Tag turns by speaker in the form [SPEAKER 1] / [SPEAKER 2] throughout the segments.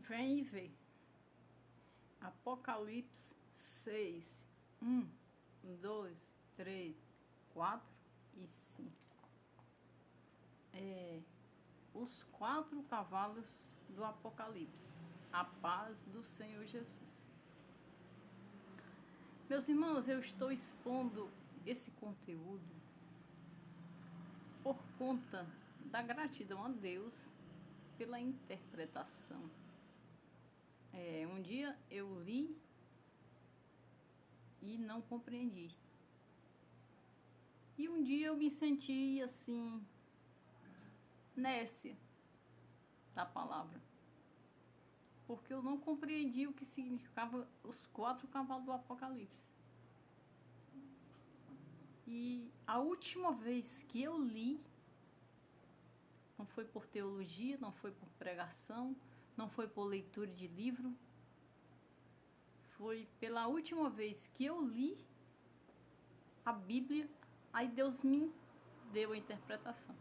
[SPEAKER 1] Vem e vê. Apocalipse 6, 1, 2, 3, 4 e 5. Os 4 cavalos do Apocalipse. A paz do Senhor Jesus. Meus irmãos, eu estou expondo esse conteúdo por conta da gratidão a Deus pela interpretação. Um dia eu li e não compreendi. E um dia eu me senti assim, nécia da palavra. Porque eu não compreendi o que significava os 4 cavalos do Apocalipse. E a última vez que eu li, não foi por teologia, não foi por pregação, não foi por leitura de livro, foi pela última vez que eu li a Bíblia, aí Deus me deu a interpretação.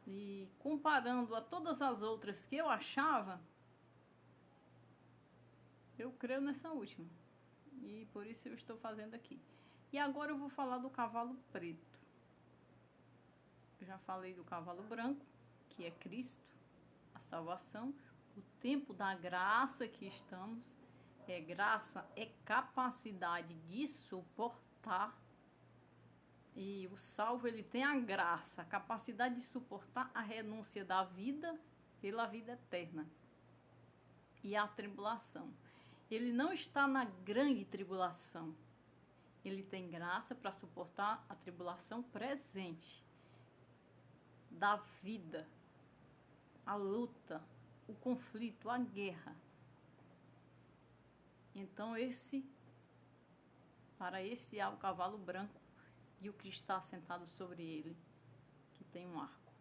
[SPEAKER 1] E comparando a todas as outras que eu achava, eu creio nessa última. E por isso eu estou fazendo aqui. E agora eu vou falar do cavalo preto. Eu já falei do cavalo branco, que é Cristo, a salvação, o tempo da graça que estamos. Graça é capacidade de suportar. E o salvo, ele tem a graça, a capacidade de suportar a renúncia da vida pela vida eterna. E a tribulação. Ele não está na grande tribulação. Ele tem graça para suportar a tribulação presente da vida, a luta, o conflito, a guerra. Então para esse há o cavalo branco e o que está sentado sobre ele, que tem um arco.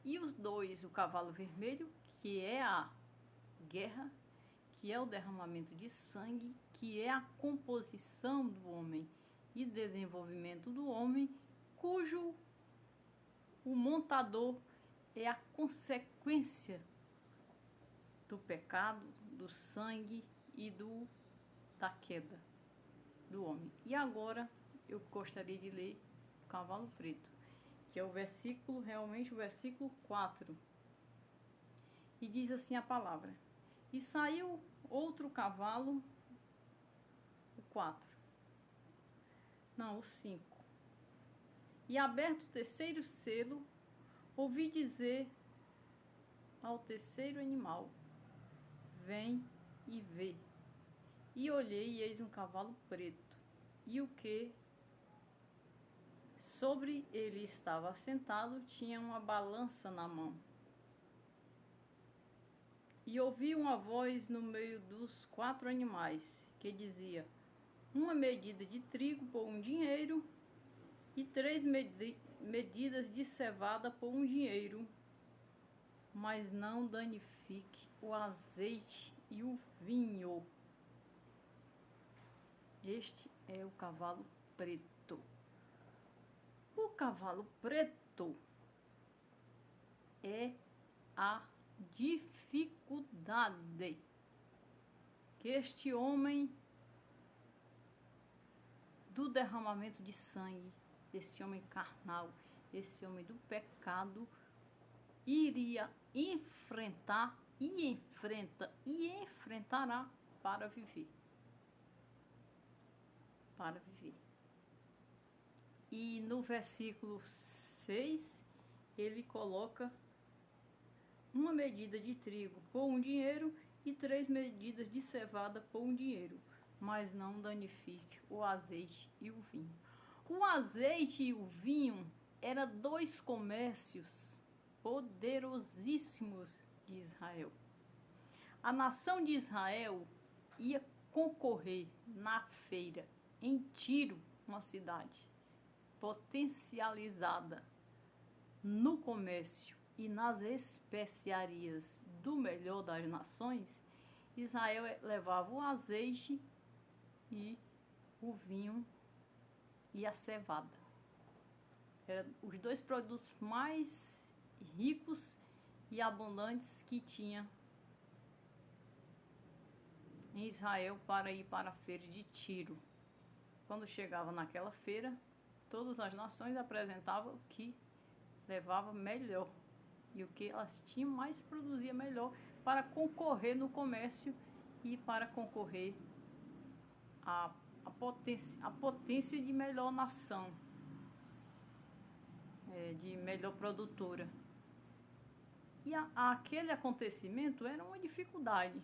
[SPEAKER 1] E os 2, o cavalo vermelho, que é a guerra, que é o derramamento de sangue, que é a composição do homem e desenvolvimento do homem, cujo o montador é a consequência do pecado, do sangue e da queda do homem. E agora eu gostaria de ler o cavalo preto, que é o versículo, realmente o versículo 4. E diz assim a palavra: E saiu outro cavalo, o 4. Não, o 5. E aberto o terceiro selo, ouvi dizer ao terceiro animal: Vem e vê. E olhei, e eis um cavalo preto, e o que sobre ele estava assentado tinha uma balança na mão. E ouvi uma voz no meio dos 4 animais, que dizia: uma medida de trigo por 1 dinheiro, e 3 medidas de cevada por 1 dinheiro, mas não danifique o azeite e o vinho. Este é o cavalo preto. O cavalo preto é a dificuldade que este homem do derramamento de sangue, esse homem carnal, esse homem do pecado, iria enfrentar e enfrenta e enfrentará para viver. Para viver. E no versículo 6, ele coloca uma medida de trigo por 1 dinheiro e 3 medidas de cevada por 1 dinheiro, mas não danifique o azeite e o vinho. O azeite e o vinho eram 2 comércios poderosíssimos de Israel. A nação de Israel ia concorrer na feira em Tiro, uma cidade potencializada no comércio e nas especiarias do melhor das nações. Israel levava o azeite e o vinho e a cevada. Eram os 2 produtos mais ricos e abundantes que tinha em Israel para ir para a feira de Tiro. Quando chegava naquela feira, todas as nações apresentavam o que levava melhor e o que elas tinham mais produzia melhor para concorrer no comércio e para concorrer à potência de melhor nação, de melhor produtora. E aquele acontecimento era uma dificuldade,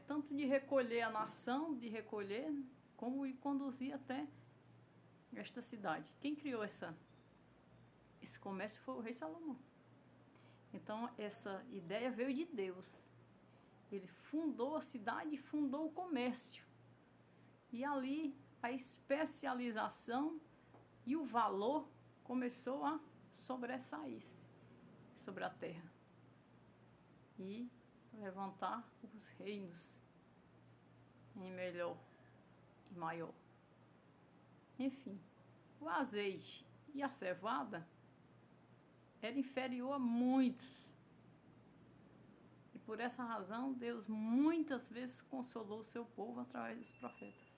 [SPEAKER 1] tanto de recolher a nação, como de conduzir até esta cidade. Quem criou esse comércio foi o rei Salomão. Então essa ideia veio de Deus. Ele fundou a cidade e fundou o comércio. E ali a especialização e o valor começou a sobressair sobre a terra e levantar os reinos em melhor e maior. Enfim, o azeite e a cevada era inferior a muitos. E por essa razão, Deus muitas vezes consolou o seu povo através dos profetas.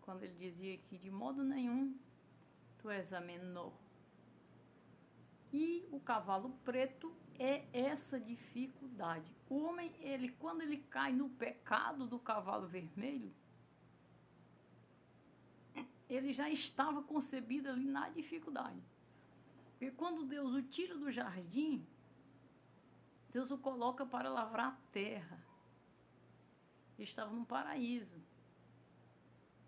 [SPEAKER 1] Quando ele dizia que de modo nenhum tu és a menor. E o cavalo preto é essa dificuldade. O homem, quando ele cai no pecado do cavalo vermelho, ele já estava concebido ali na dificuldade. Porque quando Deus o tira do jardim, Deus o coloca para lavrar a terra. Ele estava num paraíso.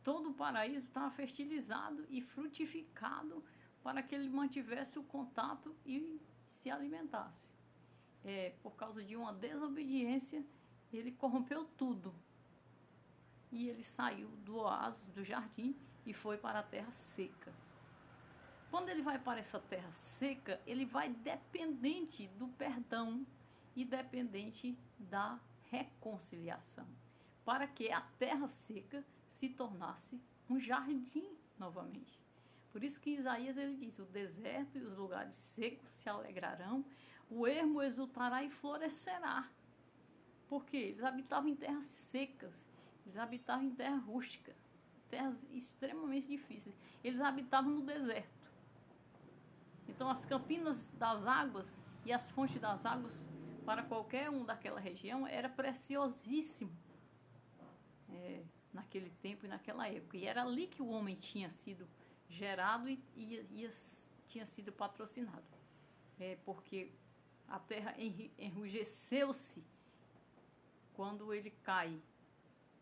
[SPEAKER 1] Todo o paraíso estava fertilizado e frutificado para que ele mantivesse o contato e se alimentasse. Por causa de uma desobediência, ele corrompeu tudo. E ele saiu do oásis, do jardim, e foi para a terra seca. Quando ele vai para essa terra seca, ele vai dependente do perdão e dependente da reconciliação, para que a terra seca se tornasse um jardim novamente. Por isso que Isaías ele diz: o deserto e os lugares secos se alegrarão, o ermo exultará e florescerá. Porque eles habitavam em terras secas, eles habitavam em terra rústica, terras extremamente difíceis. Eles habitavam no deserto. Então as campinas das águas e as fontes das águas para qualquer um daquela região era preciosíssimo naquele tempo e naquela época. E era ali que o homem tinha sido gerado e tinha sido patrocinado. Porque a terra enrugeceu-se quando ele cai.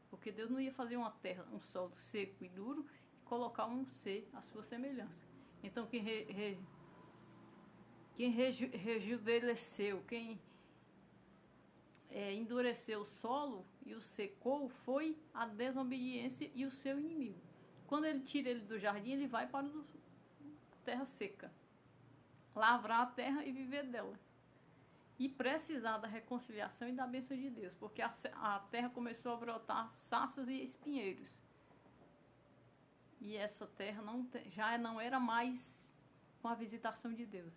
[SPEAKER 1] Porque Deus não ia fazer uma terra, um solo seco e duro e colocar um ser à sua semelhança. Então quem rejuvenesceu, quem endureceu o solo e o secou foi a desobediência e o seu inimigo. Quando ele tira ele do jardim, ele vai para a terra seca, lavrar a terra e viver dela. E precisar da reconciliação e da bênção de Deus, porque a terra começou a brotar sarças e espinheiros. E essa terra já não era mais com a visitação de Deus.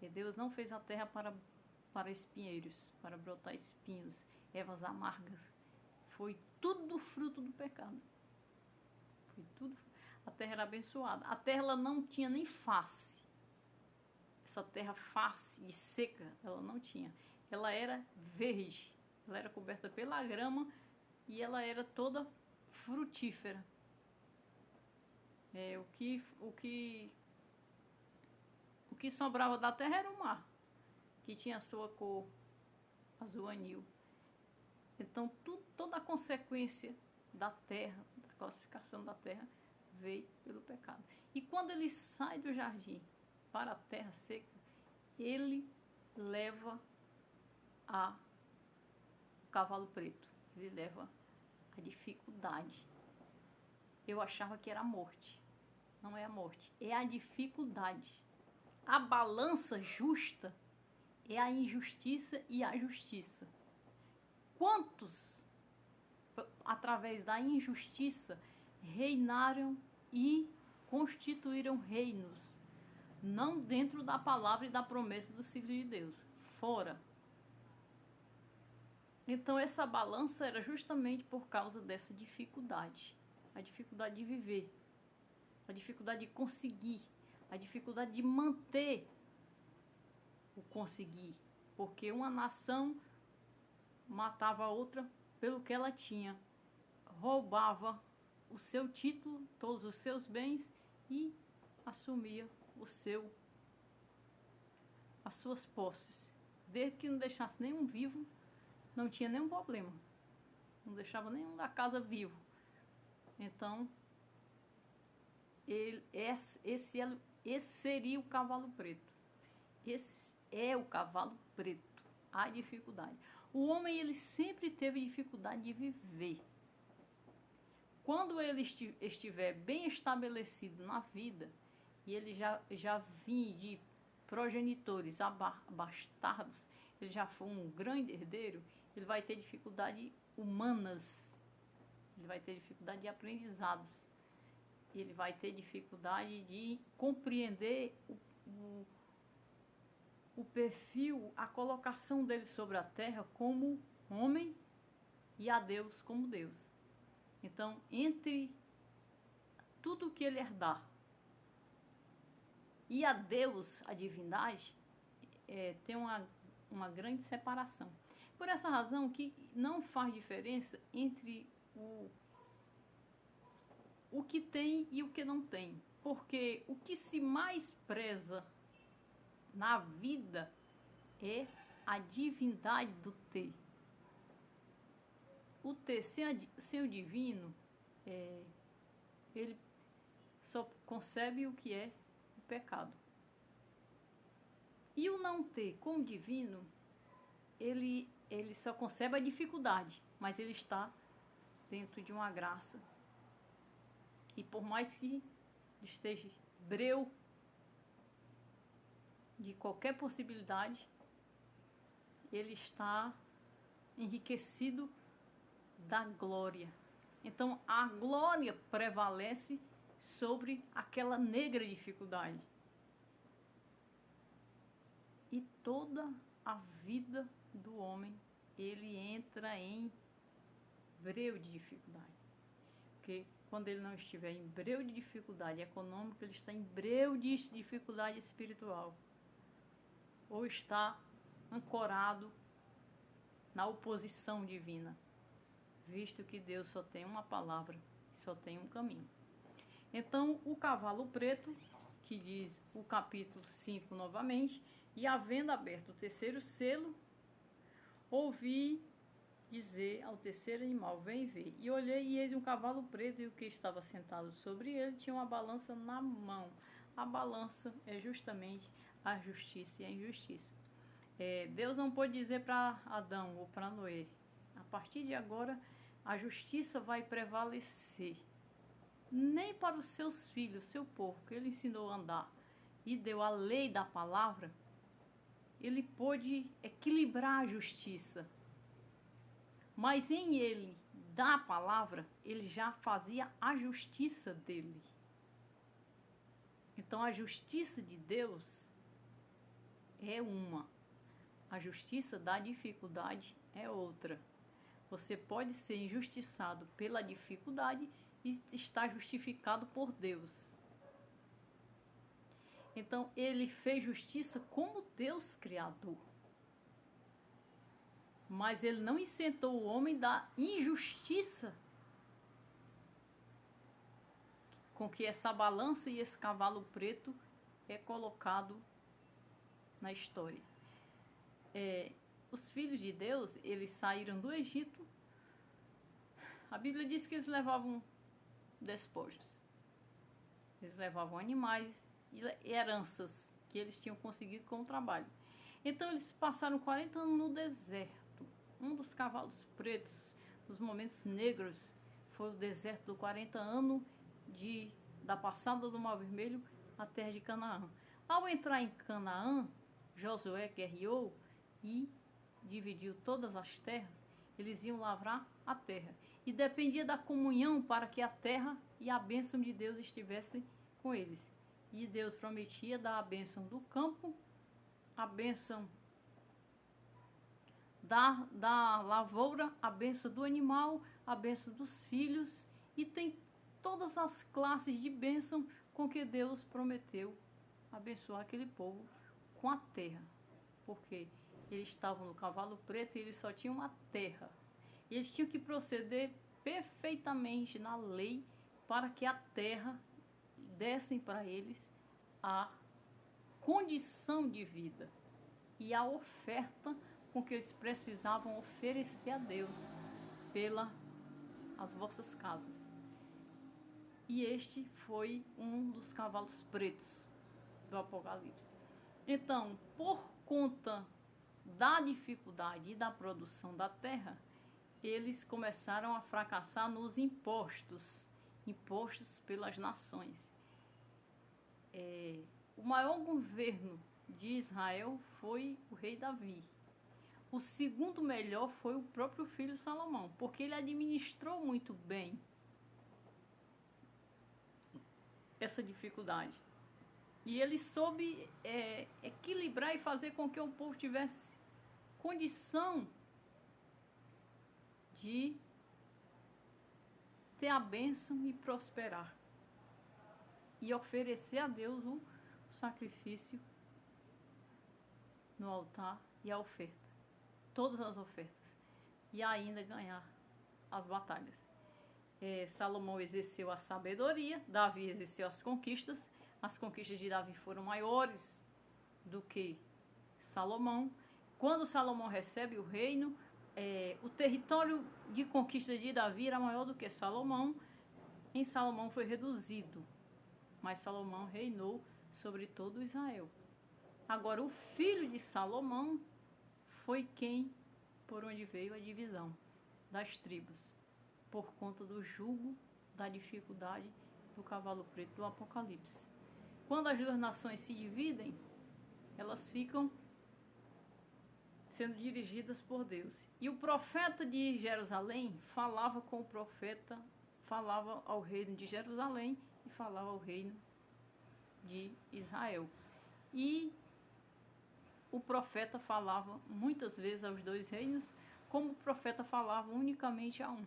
[SPEAKER 1] E Deus não fez a terra para espinheiros, para brotar espinhos, ervas amargas. Foi tudo fruto do pecado. Foi tudo. A terra era abençoada. A terra ela não tinha nem face. Essa terra face e seca, ela não tinha. Ela era verde, ela era coberta pela grama e ela era toda frutífera. O que sobrava da terra era o mar, que tinha a sua cor azul anil. Então toda a consequência da terra, da classificação da terra, veio pelo pecado. E quando ele sai do jardim para a terra seca, ele leva o cavalo preto, ele leva a dificuldade. Eu achava que era a morte. Não é a morte, é a dificuldade. A balança justa é a injustiça e a justiça. Quantos, através da injustiça, reinaram e constituíram reinos? não dentro da palavra e da promessa dos filhos de Deus, fora. Então essa balança era justamente por causa dessa dificuldade, a dificuldade de viver, a dificuldade de conseguir, a dificuldade de manter o conseguir, porque uma nação matava a outra pelo que ela tinha, roubava o seu título, todos os seus bens e assumia as suas posses. Desde que não deixasse nenhum vivo, não tinha nenhum problema. Não deixava nenhum da casa vivo. Então, esse seria o cavalo preto. Esse é o cavalo preto, a dificuldade. O homem, ele sempre teve dificuldade de viver. Quando ele estiver bem estabelecido na vida, e ele já vinha de progenitores bastardos, ele já foi um grande herdeiro, ele vai ter dificuldades humanas, ele vai ter dificuldade de aprendizados, ele vai ter dificuldade de compreender o perfil, a colocação dele sobre a terra como homem e a Deus como Deus. Então, entre tudo que ele herdar e a Deus, a divindade, tem uma grande separação. Por essa razão que não faz diferença entre o que tem e o que não tem. Porque o que se mais preza na vida é a divindade do ter. O ter sem o divino, ele só concebe o que é o pecado. E o não ter com o divino, ele só concebe a dificuldade, mas ele está dentro de uma graça. E por mais que esteja breu de qualquer possibilidade, ele está enriquecido da glória. Então a glória prevalece sobre aquela negra dificuldade. E toda a vida do homem, ele entra em breu de dificuldade. Porque quando ele não estiver em breu de dificuldade econômica, ele está em breu de dificuldade espiritual. Ou está ancorado na oposição divina, visto que Deus só tem uma palavra e só tem um caminho. Então, o cavalo preto, que diz o capítulo 5 novamente, e havendo aberto o terceiro selo, ouvi dizer ao terceiro animal, vem ver. E olhei, e eis um cavalo preto, e o que estava sentado sobre ele tinha uma balança na mão. A balança é justamente a justiça e a injustiça. Deus não pôde dizer para Adão ou para Noé, a partir de agora a justiça vai prevalecer. Nem para os seus filhos, seu povo, que ele ensinou a andar e deu a lei da palavra, ele pôde equilibrar a justiça. Mas em ele, da palavra, ele já fazia a justiça dele. Então a justiça de Deus é uma. A justiça da dificuldade é outra. Você pode ser injustiçado pela dificuldade e está justificado por Deus. Então ele fez justiça como Deus Criador. Mas ele não isentou o homem da injustiça com que essa balança e esse cavalo preto é colocado na história. Os filhos de Deus, eles saíram do Egito. A Bíblia diz que eles levavam despojos. Eles levavam animais e heranças que eles tinham conseguido com o trabalho. Então eles passaram 40 anos no deserto. Um dos cavalos pretos, dos momentos negros, foi o deserto do 40 anos da passada do Mar Vermelho à terra de Canaã. Ao entrar em Canaã, Josué guerreou e dividiu todas as terras. Eles iam lavrar a terra. E dependia da comunhão para que a terra e a bênção de Deus estivessem com eles. E Deus prometia dar a bênção do campo, a bênção da lavoura, a bênção do animal, a bênção dos filhos, e tem todas as classes de bênção com que Deus prometeu abençoar aquele povo com a terra, porque eles estavam no cavalo preto e eles só tinham uma terra. E eles tinham que proceder perfeitamente na lei para que a terra dessem para eles a condição de vida e a oferta com que eles precisavam oferecer a Deus pelas vossas casas. E este foi um dos cavalos pretos do Apocalipse. Então, por conta da dificuldade e da produção da terra, eles começaram a fracassar nos impostos pelas nações. O maior governo de Israel foi o rei Davi. O segundo melhor foi o próprio filho Salomão, porque ele administrou muito bem essa dificuldade. E ele soube equilibrar e fazer com que o povo tivesse condição de ter a bênção e prosperar. E oferecer a Deus o sacrifício no altar e a oferta. Todas as ofertas. E ainda ganhar as batalhas. Salomão exerceu a sabedoria, Davi exerceu as conquistas. As conquistas de Davi foram maiores do que Salomão. Quando Salomão recebe o reino, o território de conquista de Davi era maior do que Salomão. Em Salomão foi reduzido, mas Salomão reinou sobre todo Israel. Agora, o filho de Salomão foi por onde veio a divisão das tribos, por conta do jugo, da dificuldade do cavalo preto do Apocalipse. Quando as duas nações se dividem, elas ficam sendo dirigidas por Deus. E o profeta de Jerusalém falava com o profeta, falava ao reino de Jerusalém e falava ao reino de Israel. E o profeta falava muitas vezes aos dois reinos, como o profeta falava unicamente a um.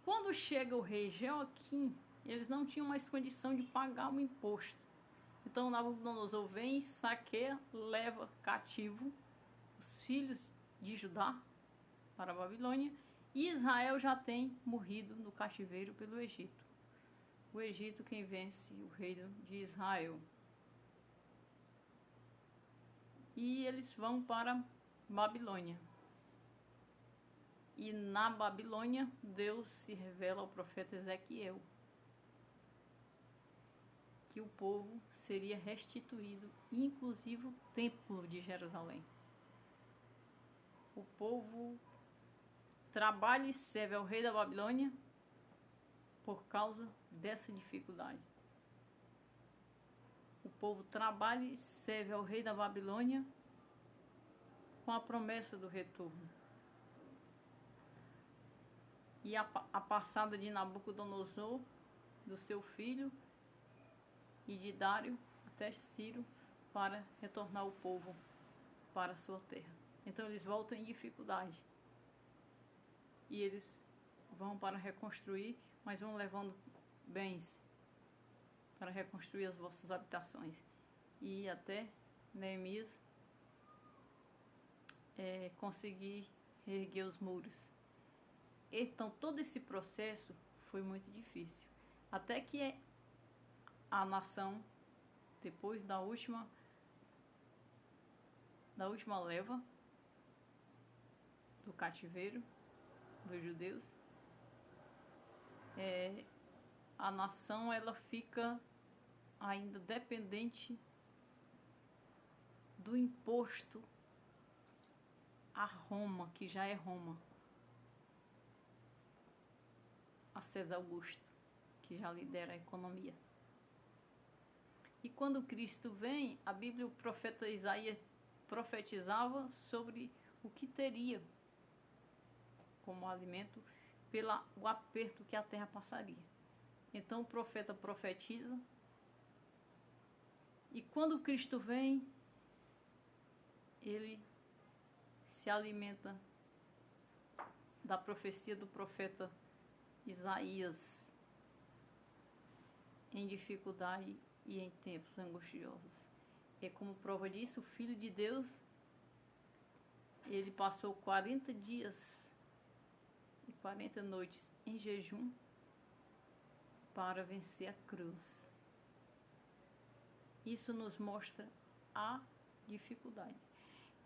[SPEAKER 1] Quando chega o rei Joaquim, eles não tinham mais condição de pagar o imposto. Então Nabucodonosor vem, saqueia, leva cativo os filhos de Judá para a Babilônia, e Israel já tem morrido no cativeiro pelo Egito. O Egito quem vence o reino de Israel. E eles vão para Babilônia. E na Babilônia, Deus se revela ao profeta Ezequiel que o povo seria restituído, inclusive o templo de Jerusalém. O povo trabalha e serve ao rei da Babilônia por causa dessa dificuldade. O povo trabalha e serve ao rei da Babilônia com a promessa do retorno. E a passada de Nabucodonosor, do seu filho, e de Dário até Ciro, para retornar o povo para a sua terra. Então eles voltam em dificuldade. E eles vão para reconstruir, mas vão levando bens para reconstruir as vossas habitações. E até Neemias conseguir reerguer os muros. Então todo esse processo foi muito difícil. Até que a nação, depois da última leva do cativeiro dos judeus, a nação ela fica ainda dependente do imposto a Roma, que já é Roma, a César Augusto, que já lidera a economia. E quando Cristo vem, a Bíblia, o profeta Isaías profetizava sobre o que teria como alimento pelo aperto que a terra passaria. Então o profeta profetiza E quando Cristo vem, ele se alimenta da profecia do profeta Isaías, em dificuldade e em tempos angustiosos. E como prova disso, o Filho de Deus, ele passou 40 dias e 40 noites em jejum para vencer a cruz. Isso nos mostra a dificuldade.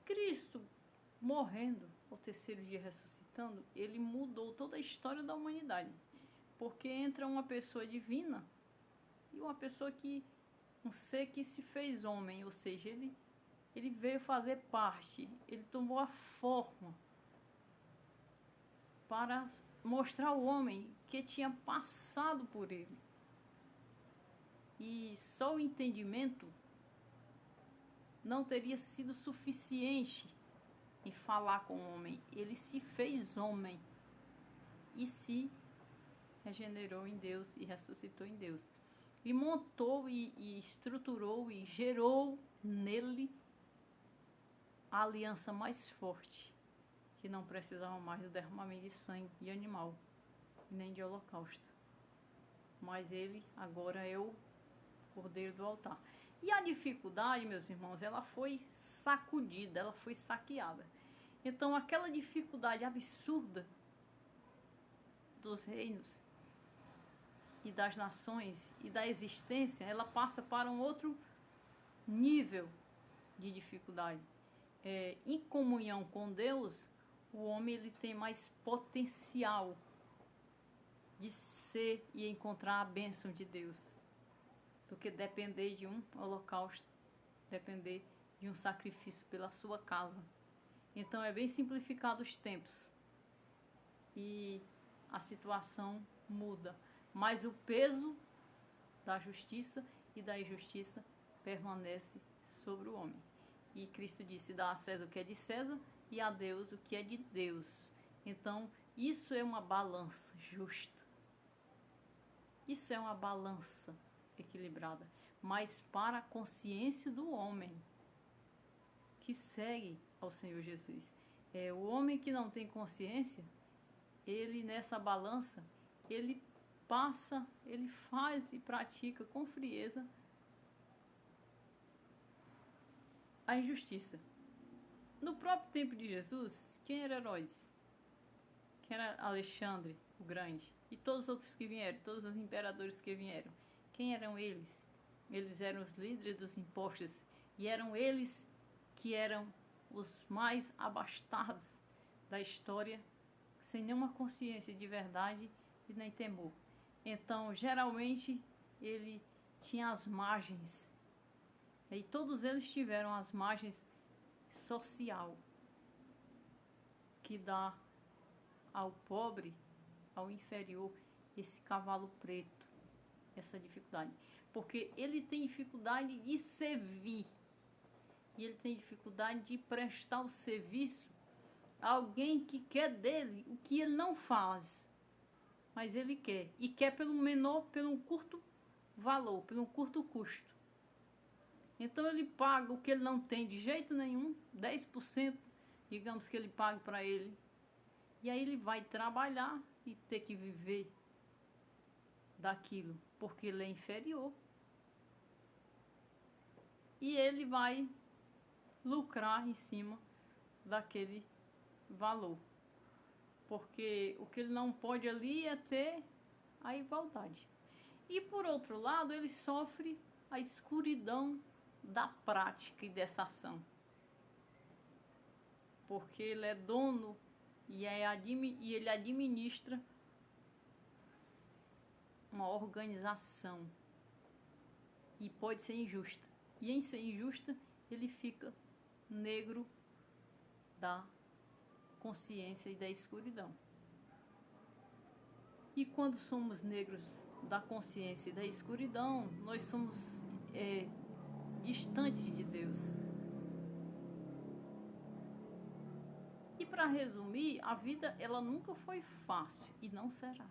[SPEAKER 1] Cristo, morrendo, ao terceiro dia ressuscitando, ele mudou toda a história da humanidade. Porque entra uma pessoa divina e uma pessoa que, um ser que se fez homem, ou seja, ele veio fazer parte, ele tomou a forma para mostrar ao homem que tinha passado por ele. E só o entendimento não teria sido suficiente em falar com o homem. Ele se fez homem e se regenerou em Deus e ressuscitou em Deus. E montou e estruturou e gerou nele a aliança mais forte, que não precisava mais do derramamento de sangue de animal, nem de holocausto. Mas ele agora é o Cordeiro do altar. E a dificuldade, meus irmãos, ela foi sacudida, ela foi saqueada. Então aquela dificuldade absurda dos reinos e das nações e da existência, ela passa para um outro nível de dificuldade. Em comunhão com Deus, o homem ele tem mais potencial de ser e encontrar a bênção de Deus do que depender de um holocausto, depender de um sacrifício pela sua casa. Então é bem simplificado os tempos e a situação muda, mas o peso da justiça e da injustiça permanece sobre o homem. E Cristo disse: dá a César o que é de César e a Deus o que é de Deus. Então isso é uma balança justa, isso é uma balança equilibrada, mas para a consciência do homem que segue ao Senhor Jesus. O homem que não tem consciência, ele nessa balança, ele passa, ele faz e pratica com frieza a injustiça. No próprio tempo de Jesus, quem era Herodes? Quem era Alexandre o Grande? E todos os outros que vieram, todos os imperadores que vieram. Quem eram eles? Eles eram os líderes dos impostos e eram eles que eram os mais abastados da história, sem nenhuma consciência de verdade e nem temor. Então, geralmente, ele tinha as margens, e todos eles tiveram as margens social, que dá ao pobre, ao inferior, esse cavalo preto, essa dificuldade. Porque ele tem dificuldade de servir, e ele tem dificuldade de prestar o serviço a alguém que quer dele o que ele não faz, mas ele quer, e quer pelo um curto valor, pelo um curto custo. Então ele paga o que ele não tem de jeito nenhum, 10%, digamos que ele pague para ele, e aí ele vai trabalhar e ter que viver daquilo, porque ele é inferior. E ele vai lucrar em cima daquele valor, porque o que ele não pode ali é ter a igualdade. E por outro lado, ele sofre a escuridão da prática e dessa ação, porque ele é dono e ele administra uma organização e pode ser injusta, e em ser injusta ele fica negro da consciência e da escuridão. E quando somos negros da consciência e da escuridão, nós somos distantes de Deus. E para resumir, a vida ela nunca foi fácil e não será.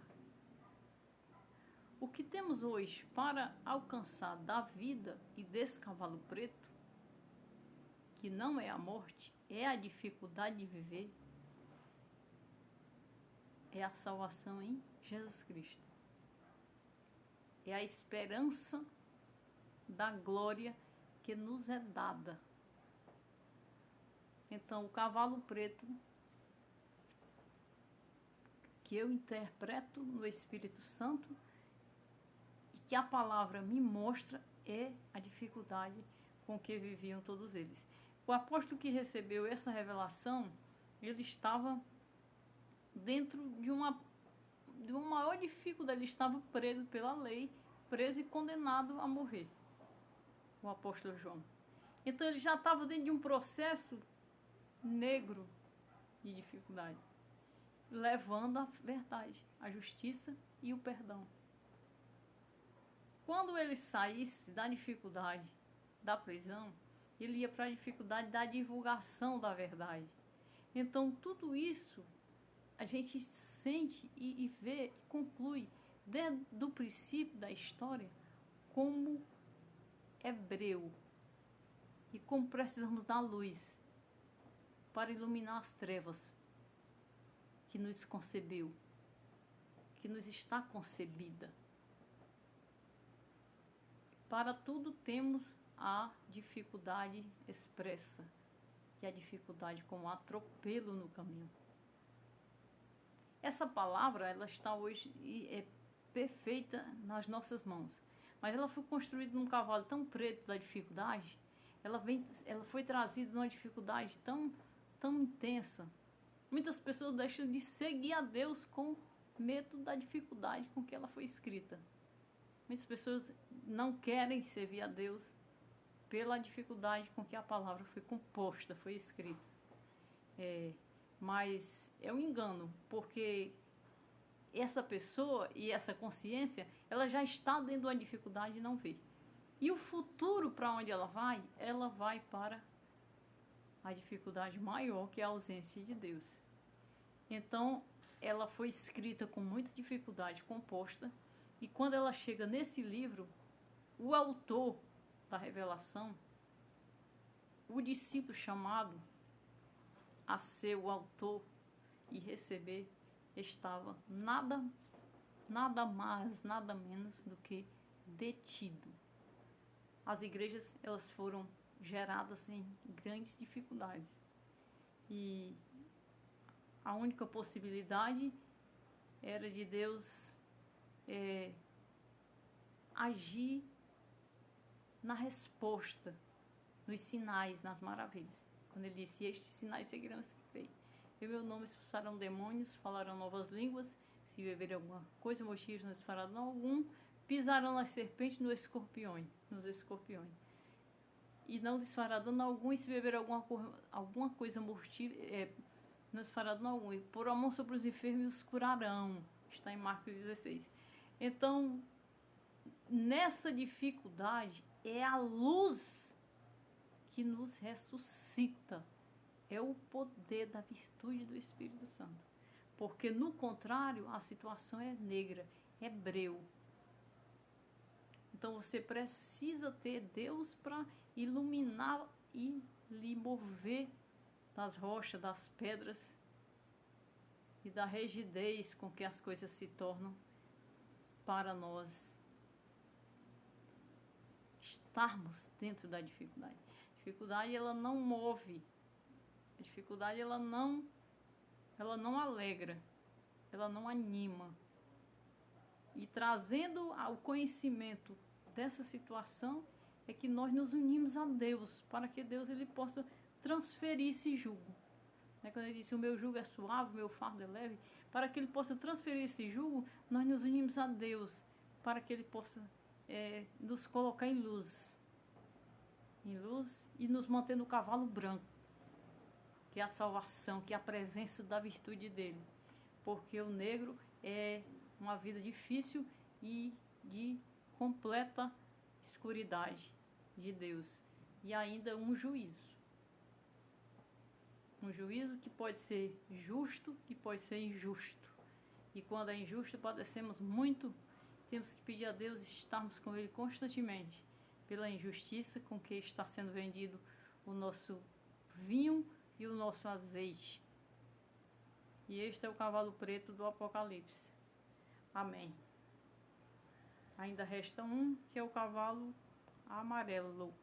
[SPEAKER 1] O que temos hoje para alcançar da vida e desse cavalo preto, que não é a morte, é a dificuldade de viver, é a salvação em Jesus Cristo. É a esperança da glória que nos é dada. Então, o cavalo preto, que eu interpreto no Espírito Santo e que a palavra me mostra, é a dificuldade com que viviam todos eles. O apóstolo que recebeu essa revelação, ele estava dentro de uma maior dificuldade, ele estava preso pela lei, preso e condenado a morrer, o apóstolo João. Então ele já estava dentro de um processo negro de dificuldade, levando a verdade, a justiça e o perdão. Quando ele saísse da dificuldade da prisão, ele ia para a dificuldade da divulgação da verdade. Então tudo isso a gente sente e vê e conclui desde o princípio da história como hebreu e como precisamos da luz para iluminar as trevas que nos concebeu, que nos está concebida. Para tudo temos a dificuldade expressa e a dificuldade como atropelo no caminho. Essa palavra, ela está hoje é perfeita nas nossas mãos, mas ela foi construída num cavalo tão preto da dificuldade, ela foi trazida numa dificuldade tão intensa. Muitas pessoas deixam de seguir a Deus com medo da dificuldade com que ela foi escrita. Muitas pessoas não querem servir a Deus pela dificuldade com que a palavra foi composta, foi escrita. Mas é um engano, porque essa pessoa e essa consciência, ela já está dentro de uma dificuldade e não vê. E o futuro, para onde ela vai para a dificuldade maior, que é a ausência de Deus. Então, ela foi escrita com muita dificuldade, composta, e quando ela chega nesse livro, o autor da revelação, o discípulo chamado a ser o autor e receber, estava nada mais, nada menos do que detido. As igrejas, elas foram geradas em grandes dificuldades. E a única possibilidade era de Deus agir na resposta, nos sinais, nas maravilhas. Quando ele disse, estes sinais seguirão os que creem. Em meu nome expulsarão demônios, falarão novas línguas, se beberem alguma coisa, mosquitos não farão algum, pisarão nas serpentes nos escorpiões. E não lhes fará dano algum, e se beber alguma coisa mortífera, não lhes fará dano algum. E por a mão sobre os enfermos e os curarão. Está em Marcos 16. Então, nessa dificuldade, é a luz que nos ressuscita. É o poder da virtude do Espírito Santo. Porque, no contrário, a situação é negra, é breu. Então, você precisa ter Deus para iluminar e lhe mover das rochas, das pedras e da rigidez com que as coisas se tornam para nós estarmos dentro da dificuldade. A dificuldade, ela não move. A dificuldade, ela não alegra, ela não anima. E trazendo o conhecimento dessa situação, é que nós nos unimos a Deus, para que Deus ele possa transferir esse jugo. Quando ele disse, o meu jugo é suave, o meu fardo é leve, para que ele possa transferir esse jugo, nós nos unimos a Deus, para que ele possa nos colocar em luz e nos manter no cavalo branco, que é a salvação, que é a presença da virtude dele. Porque o negro é uma vida difícil e de completa escuridade de Deus. E ainda um juízo. Um juízo que pode ser justo e pode ser injusto. E quando é injusto, padecemos muito, temos que pedir a Deus estarmos com Ele constantemente, pela injustiça com que está sendo vendido o nosso vinho e o nosso azeite. E este é o cavalo preto do Apocalipse. Amém. Ainda resta um, que é o cavalo amarelo.